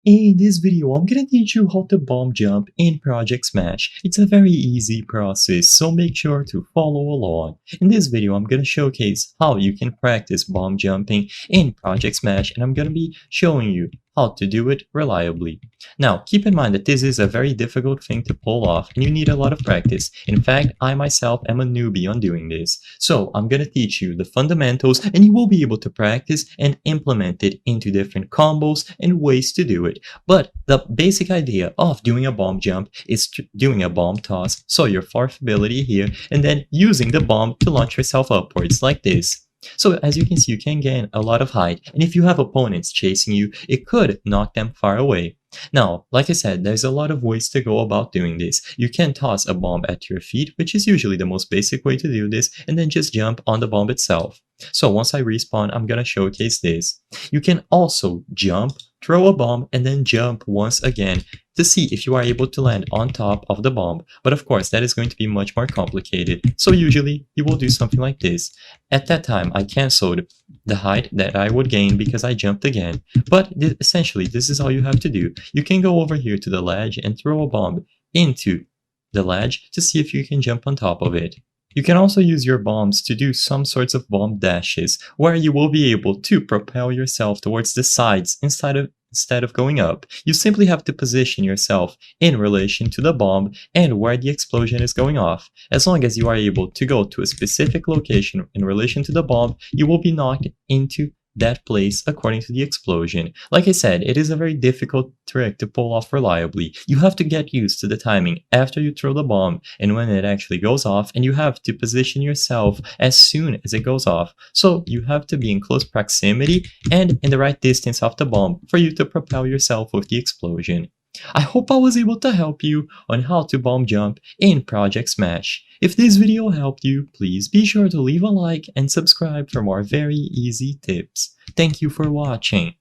In this video, I'm gonna teach you how to bomb jump in Project Smash. It's a very easy process, so make sure to follow along. In this video, I'm gonna showcase how you can practice bomb jumping in Project Smash, and I'm gonna be showing you how to do it reliably. Now, keep in mind that this is a very difficult thing to pull off, and you need a lot of practice. In fact, I myself am a newbie on doing this. So I'm gonna teach you the fundamentals, and you will be able to practice and implement it into different combos and ways to do it. But the basic idea of doing a bomb jump is doing a bomb toss, so your fourth ability here, and then using the bomb to launch yourself upwards like this. So as you can see, you can gain a lot of height, and if you have opponents chasing you, it could knock them far away. Now, like I said, there's a lot of ways to go about doing this. You can toss a bomb at your feet, which is usually the most basic way to do this, and then just jump on the bomb itself. So once I respawn, I'm gonna showcase this. You can also jump, throw a bomb, and then jump once again to see if you are able to land on top of the bomb. But of course, that is going to be much more complicated. So usually, you will do something like this. At that time, I cancelled the height that I would gain because I jumped again. But essentially, this is all you have to do. You can go over here to the ledge and throw a bomb into the ledge to see if you can jump on top of it. You can also use your bombs to do some sorts of bomb dashes, where you will be able to propel yourself towards the sides instead of going up. You simply have to position yourself in relation to the bomb and where the explosion is going off. As long as you are able to go to a specific location in relation to the bomb, you will be knocked into that place according to the explosion. Like I said, it is a very difficult trick to pull off reliably. You have to get used to the timing after you throw the bomb and when it actually goes off, and you have to position yourself as soon as it goes off. So you have to be in close proximity and in the right distance of the bomb for you to propel yourself with the explosion. I hope I was able to help you on how to bomb jump in Project Smash. If this video helped you, please be sure to leave a like and subscribe for more very easy tips. Thank you for watching.